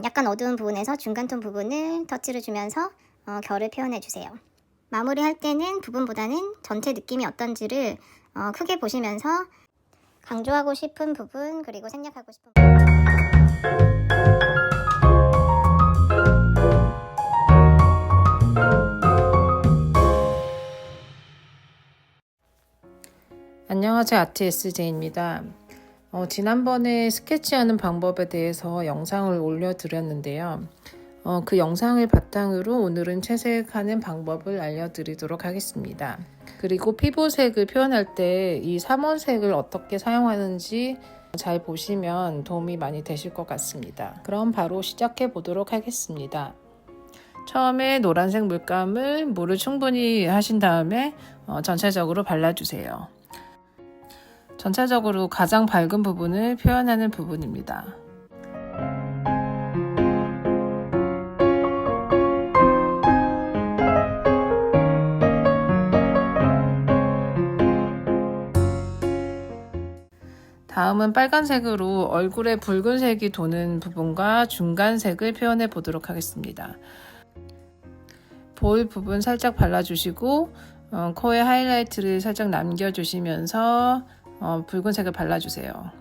약간 어두운 부분에서 중간톤 부분을 터치를 주면서 결을 표현해 주세요. 마무리할 때는 부분보다는 전체 느낌이 어떤지를 크게 보시면서 강조하고 싶은 부분 그리고 생략하고 싶은 부분. 안녕하세요. 아트 SJ입니다. 지난번에 스케치하는 방법에 대해서 영상을 올려드렸는데요. 그 영상을 바탕으로 오늘은 채색하는 방법을 알려드리도록 하겠습니다. 그리고 피부색을 표현할 때 이 3원색을 어떻게 사용하는지 잘 보시면 도움이 많이 되실 것 같습니다. 그럼 바로 시작해 보도록 하겠습니다. 처음에 노란색 물감을 물을 충분히 하신 다음에 전체적으로 발라주세요. 전체적으로 가장 밝은 부분을 표현하는 부분입니다. 다음은 빨간색으로 얼굴에 붉은색이 도는 부분과 중간색을 표현해 보도록 하겠습니다. 볼 부분 살짝 발라주시고 코에 하이라이트를 살짝 남겨주시면서 붉은색을 발라주세요.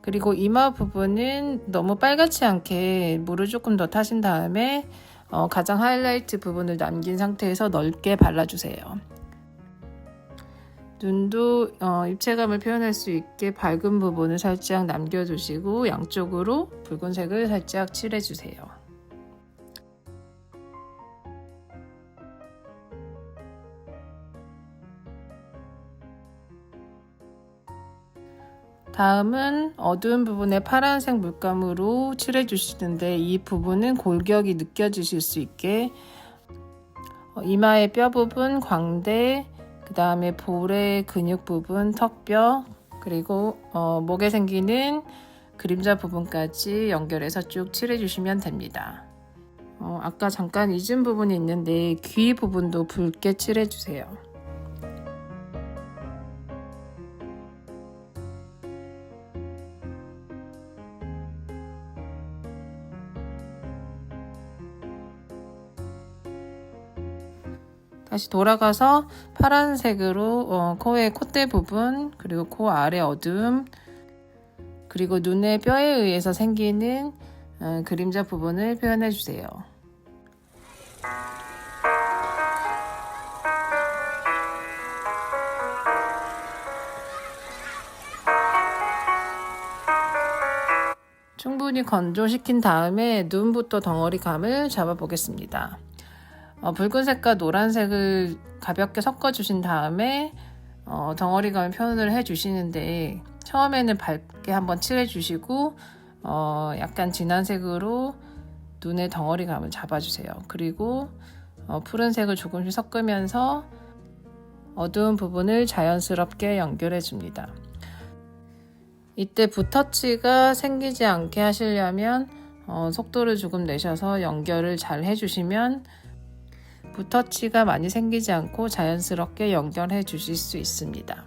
그리고 이마 부분은 너무 빨갛지 않게 물을 조금 더 타신 다음에 가장 하이라이트 부분을 남긴 상태에서 넓게 발라주세요. 눈도 입체감을 표현할 수 있게 밝은 부분을 살짝 남겨주시고 양쪽으로 붉은색을 살짝 칠해주세요. 다음은 어두운 부분에 파란색 물감으로 칠해주시는데 이 부분은 골격이 느껴지실 수 있게 이마의 뼈 부분, 광대, 그 다음에 볼의 근육 부분, 턱뼈, 그리고 목에 생기는 그림자 부분까지 연결해서 쭉 칠해주시면 됩니다. 아까 잠깐 잊은 부분이 있는데 귀 부분도 붉게 칠해주세요. 다시 돌아가서 파란색으로 코의 콧대 부분, 그리고 코 아래 어두움, 그리고 눈의 뼈에 의해서 생기는 그림자 부분을 표현해 주세요. 충분히 건조시킨 다음에 눈부터 덩어리 감을 잡아 보겠습니다. 붉은색과 노란색을 가볍게 섞어주신 다음에 덩어리감을 표현을 해주시는데 처음에는 밝게 한번 칠해주시고 약간 진한 색으로 눈의 덩어리감을 잡아주세요. 그리고 푸른색을 조금씩 섞으면서 어두운 부분을 자연스럽게 연결해줍니다. 이때 붓터치가 생기지 않게 하시려면 속도를 조금 내셔서 연결을 잘 해주시면 붓터치가 많이 생기지 않고 자연스럽게 연결해 주실 수 있습니다.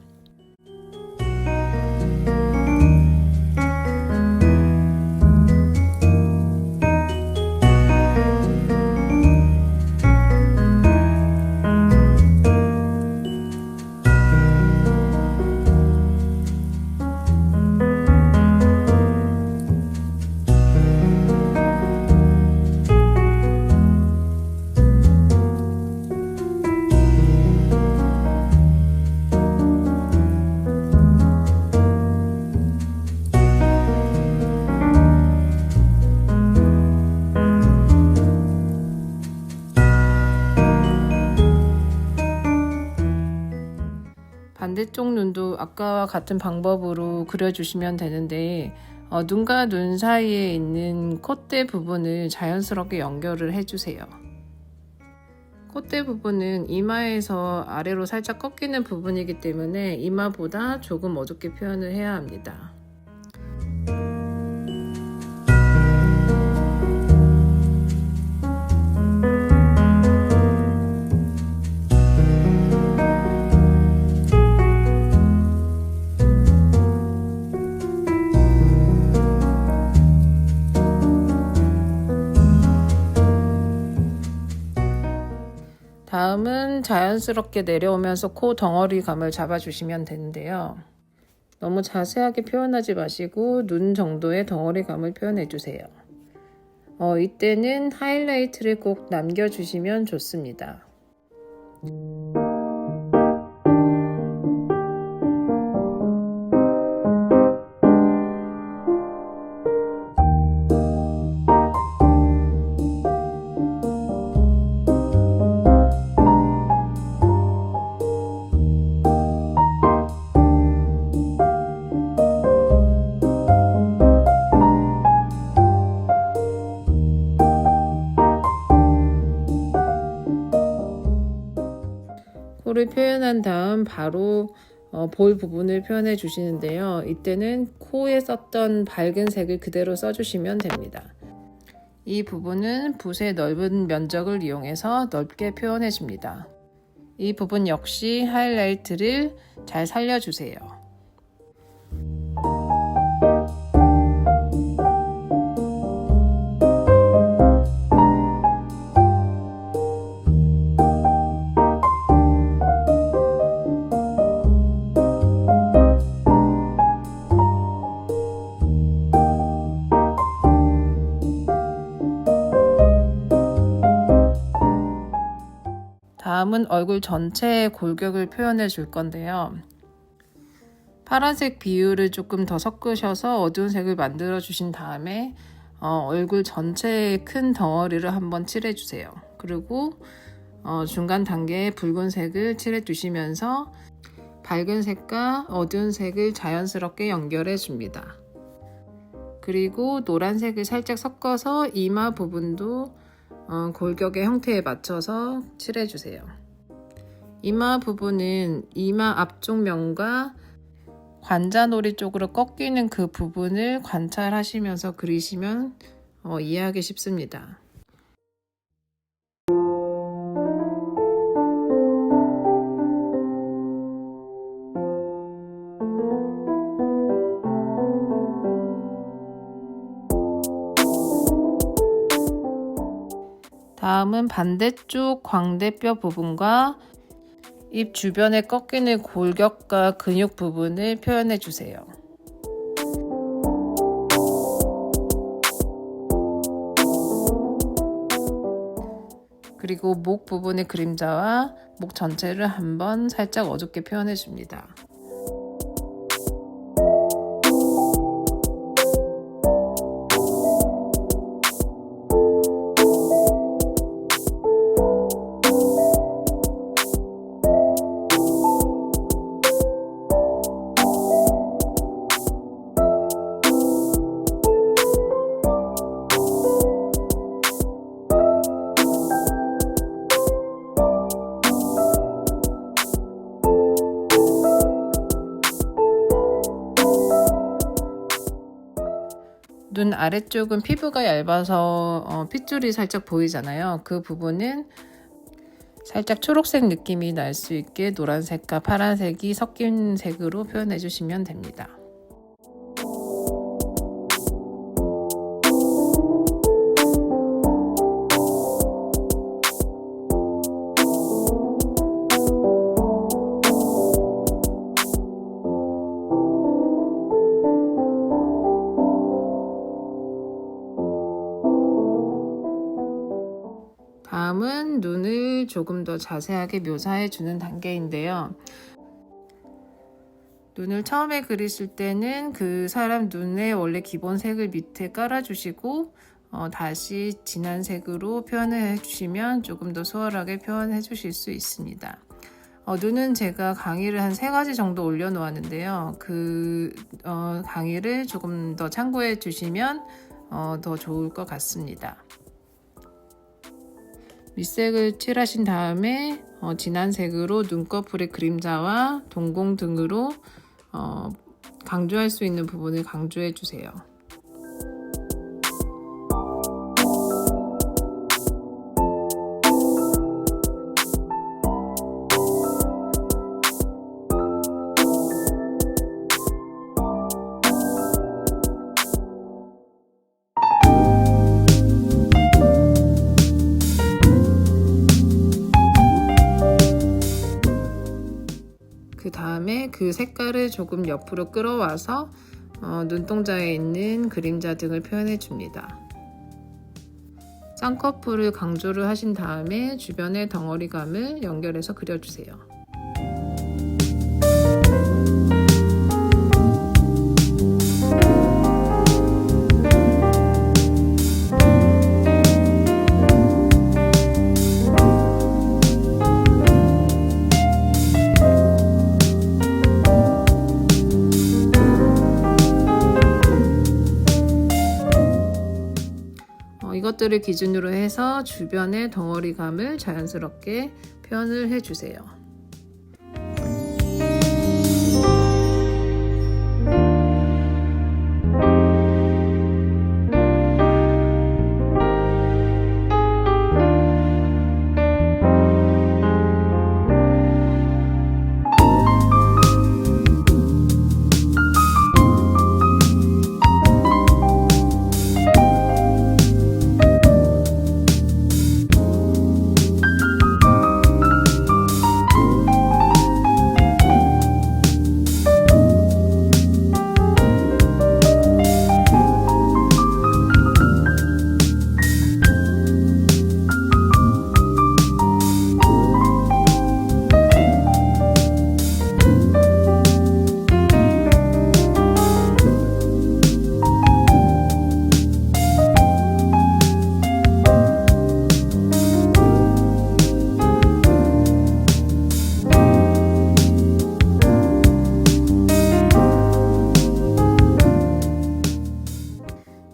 반대쪽 눈도 아까와 같은 방법으로 그려주시면 되는데 눈과 눈 사이에 있는 콧대 부분을 자연스럽게 연결을 해주세요. 콧대 부분은 이마에서 아래로 살짝 꺾이는 부분이기 때문에 이마보다 조금 어둡게 표현을 해야 합니다. 다음은 자연스럽게 내려오면서 코 덩어리 감을 잡아주시면 되는데요. 너무 자세하게 표현하지 마시고 눈 정도의 덩어리 감을 표현해 주세요. 이때는 하이라이트를 꼭 남겨주시면 좋습니다. 코를 표현한 다음 바로 볼 부분을 표현해 주시는데요. 이때는 코에 썼던 밝은 색을 그대로 써주시면 됩니다. 이 부분은 붓의 넓은 면적을 이용해서 넓게 표현해 줍니다. 이 부분 역시 하이라이트를 잘 살려주세요. 다음은 얼굴 전체의 골격을 표현해 줄 건데요. 파란색 비율을 조금 더 섞으셔서 어두운 색을 만들어 주신 다음에 얼굴 전체에 큰 덩어리를 한번 칠해 주세요. 그리고 중간 단계에 붉은색을 칠해 주시면서 밝은 색과 어두운 색을 자연스럽게 연결해 줍니다. 그리고 노란색을 살짝 섞어서 이마 부분도 골격의 형태에 맞춰서 칠해주세요. 이마 부분은 이마 앞쪽 면과 관자놀이 쪽으로 꺾이는 그 부분을 관찰하시면서 그리시면 이해하기 쉽습니다. 다음은 반대쪽 광대뼈 부분과 입 주변에 꺾이는 골격과 근육 부분을 표현해 주세요. 그리고 목 부분의 그림자와 목 전체를 한번 살짝 어둡게 표현해 줍니다. 눈 아래쪽은 피부가 얇아서 핏줄이 살짝 보이잖아요. 그 부분은 살짝 초록색 느낌이 날 수 있게 노란색과 파란색이 섞인 색으로 표현해 주시면 됩니다. 다음은 눈을 조금 더 자세하게 묘사해 주는 단계인데요. 눈을 처음에 그리실 때는 그 사람 눈의 원래 기본 색을 밑에 깔아주시고 다시 진한 색으로 표현을 해주시면 조금 더 수월하게 표현해 주실 수 있습니다. 눈은 제가 강의를 한 3가지 정도 올려놓았는데요. 그 강의를 조금 더 참고해 주시면 더 좋을 것 같습니다. 밑색을 칠하신 다음에 진한 색으로 눈꺼풀의 그림자와 동공 등으로 강조할 수 있는 부분을 강조해 주세요. 조금 옆으로 끌어와서 눈동자에 있는 그림자 등을 표현해 줍니다. 쌍꺼풀을 강조를 하신 다음에 주변의 덩어리감을 연결해서 그려주세요. 이것들을 기준으로 해서 주변의 덩어리감을 자연스럽게 표현을 해주세요.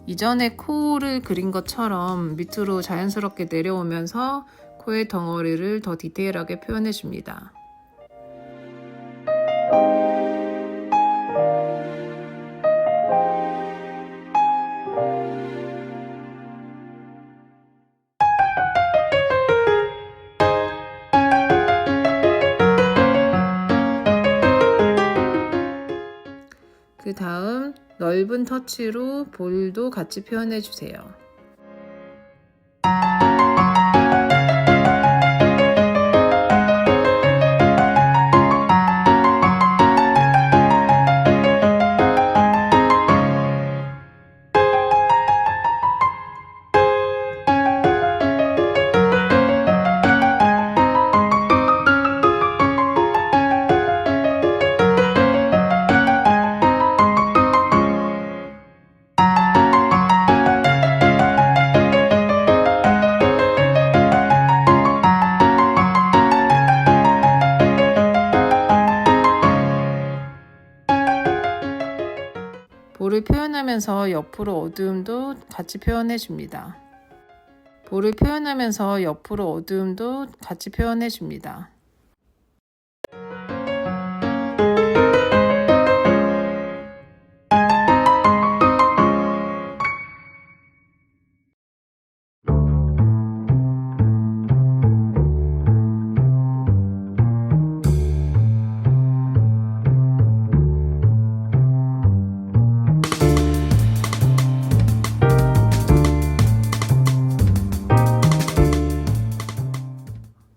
이전에 코를 그린 것처럼 밑으로 자연스럽게 내려오면서 코의 덩어리를 더 디테일하게 표현해 줍니다. 그 다음 넓은 터치로 볼도 같이 표현해 주세요. 볼을 표현하면서 옆으로 어두움도 같이 표현해 줍니다. 볼을 표현하면서 옆으로 어두움도 같이 표현해 줍니다.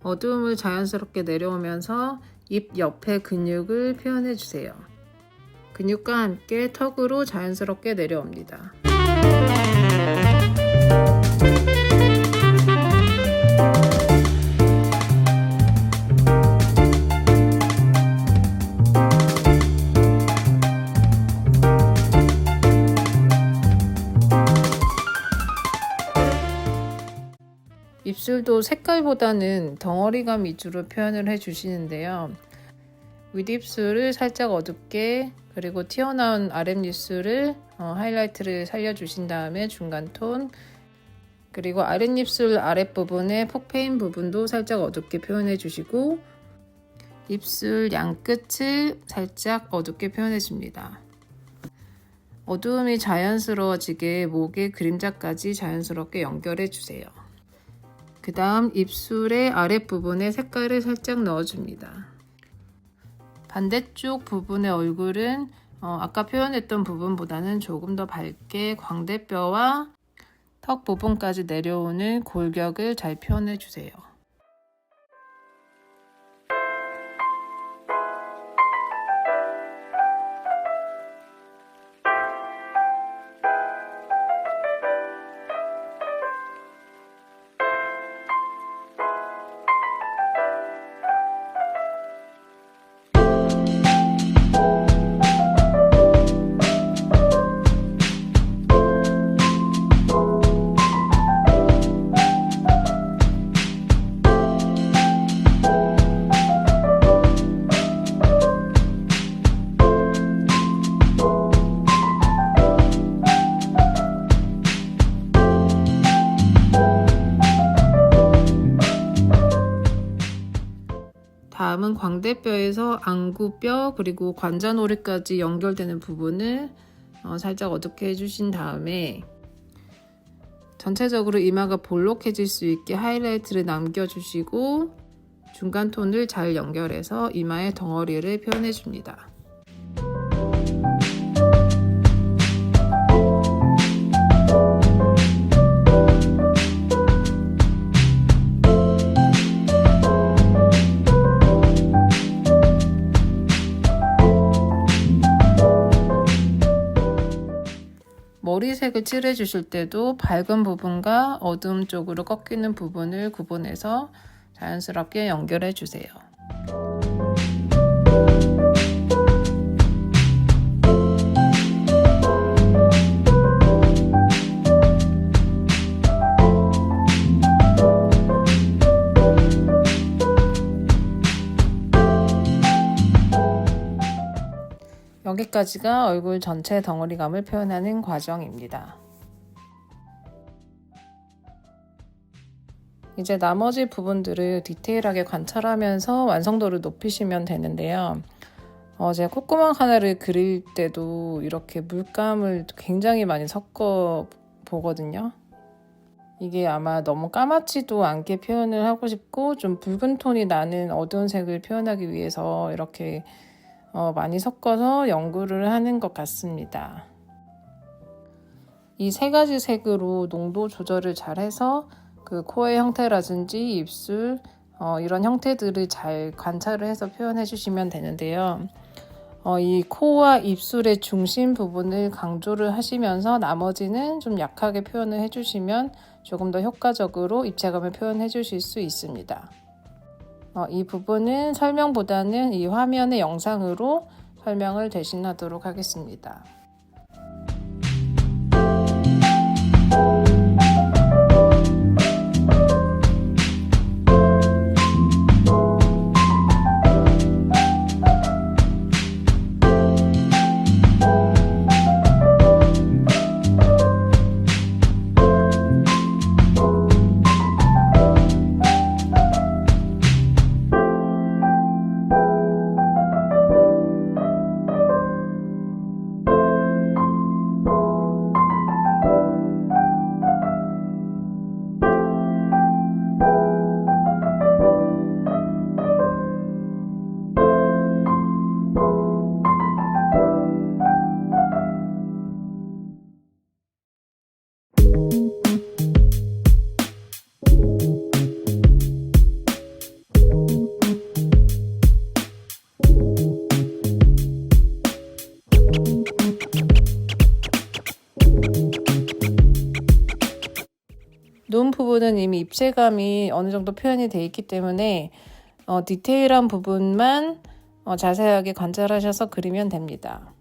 어두움을 자연스럽게 내려오면서 입 옆에 근육을 표현해 주세요. 근육과 함께 턱으로 자연스럽게 내려옵니다. 입술도 색깔보다는 덩어리감 위주로 표현을 해주시는데요. 윗입술을 살짝 어둡게, 그리고 튀어나온 아랫입술을 하이라이트를 살려주신 다음에 중간 톤, 그리고 아랫입술 아랫부분의 폭페인 부분도 살짝 어둡게 표현해 주시고 입술 양끝을 살짝 어둡게 표현해 줍니다. 어두움이 자연스러워지게 목의 그림자까지 자연스럽게 연결해 주세요. 그 다음 입술의 아랫부분에 색깔을 살짝 넣어줍니다. 반대쪽 부분의 얼굴은 아까 표현했던 부분보다는 조금 더 밝게 광대뼈와 턱 부분까지 내려오는 골격을 잘 표현해 주세요. 다음은 광대뼈에서 안구뼈 그리고 관자놀이까지 연결되는 부분을 살짝 어둡게 해주신 다음에 전체적으로 이마가 볼록해질 수 있게 하이라이트를 남겨주시고 중간 톤을 잘 연결해서 이마의 덩어리를 표현해줍니다. 머리색을 칠해주실 때도 밝은 부분과 어두움 쪽으로 꺾이는 부분을 구분해서 자연스럽게 연결해 주세요. 여기까지가 얼굴 전체 덩어리감을 표현하는 과정입니다. 이제 나머지 부분들을 디테일하게 관찰하면서 완성도를 높이시면 되는데요. 제가 콧구멍 하나를 그릴 때도 이렇게 물감을 굉장히 많이 섞어 보거든요. 이게 아마 너무 까맣지도 않게 표현을 하고 싶고 좀 붉은 톤이 나는 어두운 색을 표현하기 위해서 이렇게 많이 섞어서 연구를 하는 것 같습니다. 이 세 가지 색으로 농도 조절을 잘 해서 그 코의 형태라든지 입술 이런 형태들을 잘 관찰을 해서 표현해 주시면 되는데요. 이 코와 입술의 중심 부분을 강조를 하시면서 나머지는 좀 약하게 표현을 해주시면 조금 더 효과적으로 입체감을 표현해 주실 수 있습니다. 이 부분은 설명보다는 이 화면의 영상으로 설명을 대신하도록 하겠습니다. 눈 부분은 이미 입체감이 어느 정도 표현이 되어 있기 때문에 디테일한 부분만 자세하게 관찰하셔서 그리면 됩니다.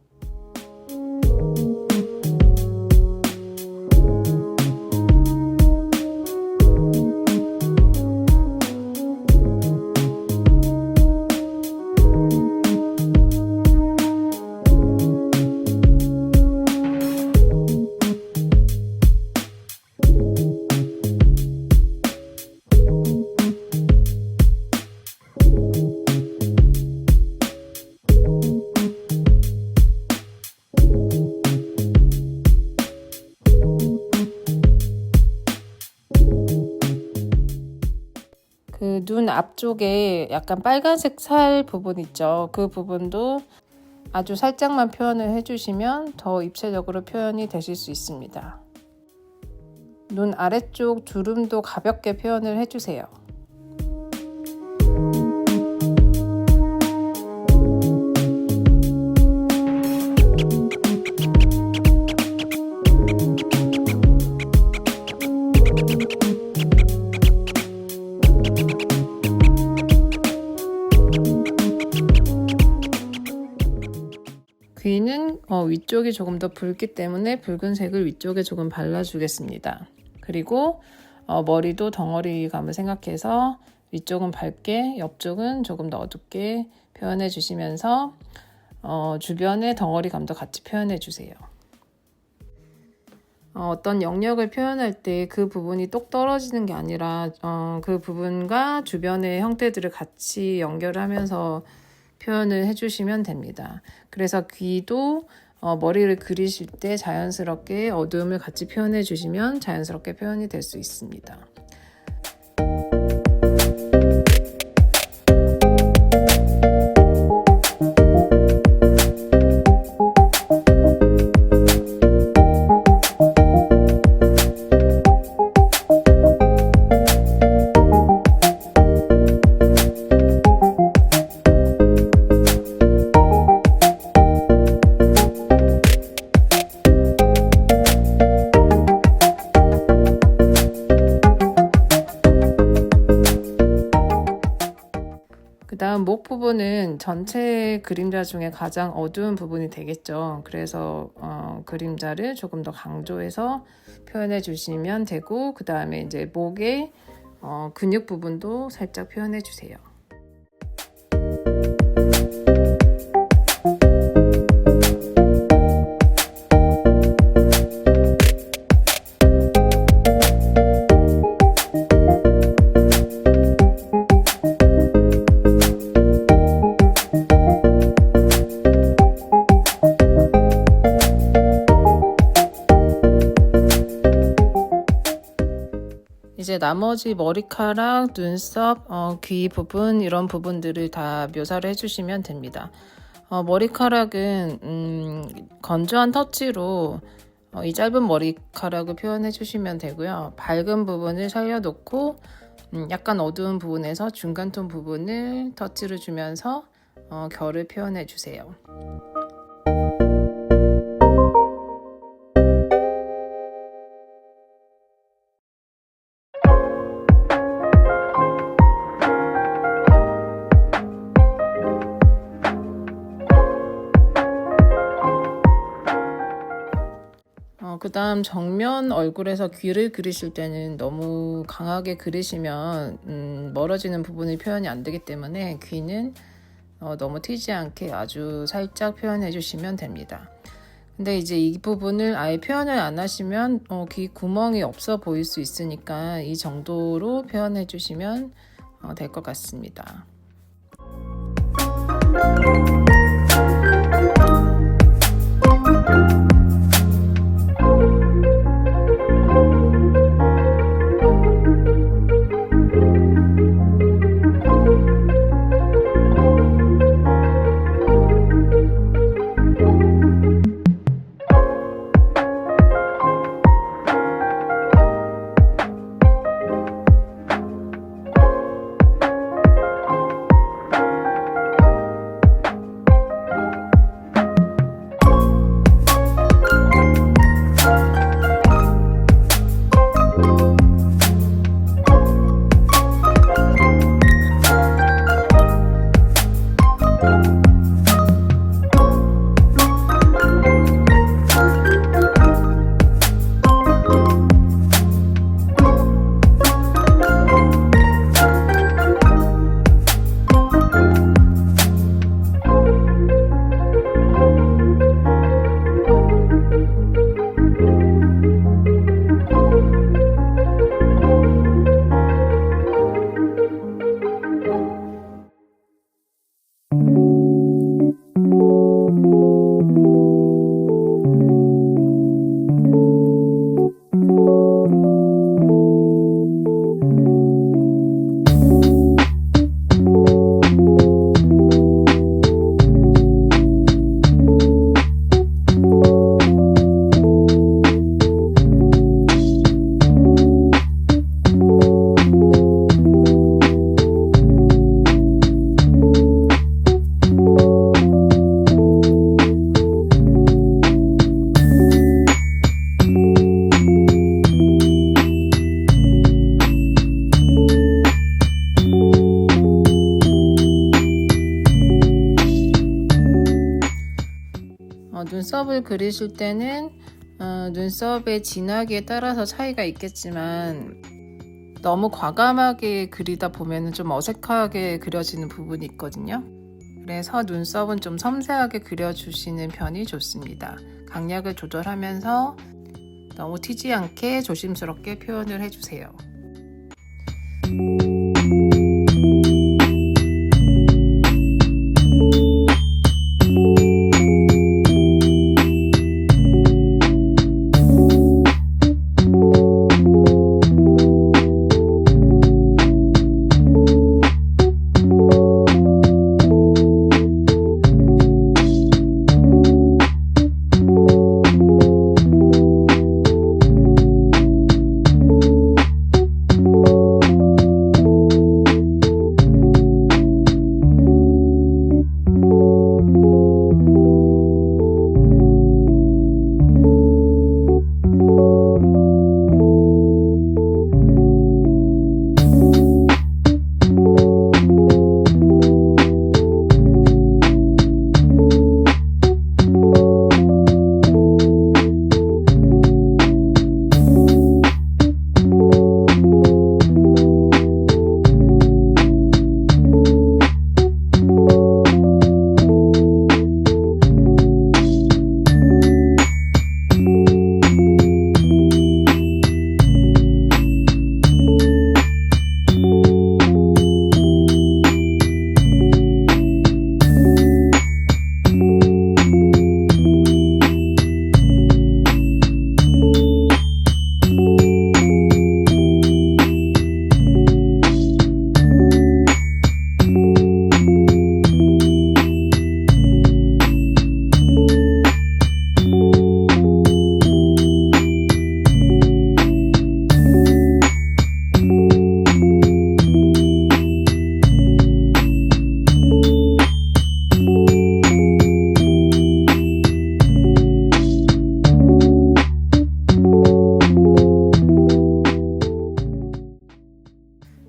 그 눈 앞쪽에 약간 빨간색 살 부분 있죠. 그 부분도 아주 살짝만 표현을 해주시면 더 입체적으로 표현이 되실 수 있습니다. 눈 아래쪽 주름도 가볍게 표현을 해주세요. 귀는 위쪽이 조금 더 붉기 때문에 붉은색을 위쪽에 조금 발라주겠습니다. 그리고 머리도 덩어리감을 생각해서 위쪽은 밝게, 옆쪽은 조금 더 어둡게 표현해 주시면서 주변의 덩어리감도 같이 표현해 주세요. 어떤 영역을 표현할 때 그 부분이 똑 떨어지는 게 아니라 그 부분과 주변의 형태들을 같이 연결하면서 표현을 해주시면 됩니다. 그래서 귀도 머리를 그리실 때 자연스럽게 어두움을 같이 표현해 주시면 자연스럽게 표현이 될 수 있습니다. 그다음 목 부분은 전체 그림자 중에 가장 어두운 부분이 되겠죠. 그래서 그림자를 조금 더 강조해서 표현해 주시면 되고, 그 다음에 이제 목의 근육 부분도 살짝 표현해 주세요. 이제 나머지 머리카락, 눈썹, 귀 부분 이런 부분들을 다 묘사를 해주시면 됩니다. 머리카락은 건조한 터치로 이 짧은 머리카락을 표현해 주시면 되고요. 밝은 부분을 살려놓고 약간 어두운 부분에서 중간톤 부분을 터치를 주면서 결을 표현해 주세요. 그 다음 정면 얼굴에서 귀를 그리실 때는 너무 강하게 그리시면 멀어지는 부분이 표현이 안 되기 때문에 귀는 너무 튀지 않게 아주 살짝 표현해 주시면 됩니다. 근데 이제 이 부분을 아예 표현을 안 하시면 귀 구멍이 없어 보일 수 있으니까 이 정도로 표현해 주시면 될 것 같습니다. 눈썹을 그리실 때는 눈썹의 진하기에 따라서 차이가 있겠지만 너무 과감하게 그리다 보면 좀 어색하게 그려지는 부분이 있거든요. 그래서 눈썹은 좀 섬세하게 그려주시는 편이 좋습니다. 강약을 조절하면서 너무 튀지 않게 조심스럽게 표현을 해주세요.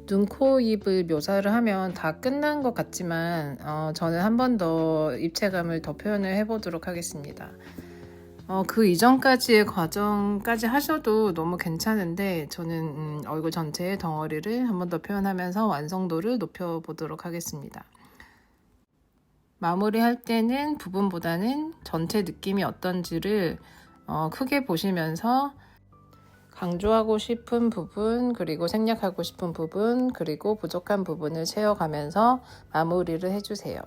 눈, 코, 입을 묘사를 하면 다 끝난 것 같지만 저는 한 번 더 입체감을 더 표현을 해보도록 하겠습니다. 그 이전까지의 과정까지 하셔도 너무 괜찮은데 저는 얼굴 전체의 덩어리를 한 번 더 표현하면서 완성도를 높여보도록 하겠습니다. 마무리할 때는 부분보다는 전체 느낌이 어떤지를 크게 보시면서 강조하고 싶은 부분, 그리고 생략하고 싶은 부분, 그리고 부족한 부분을 채워가면서 마무리를 해주세요.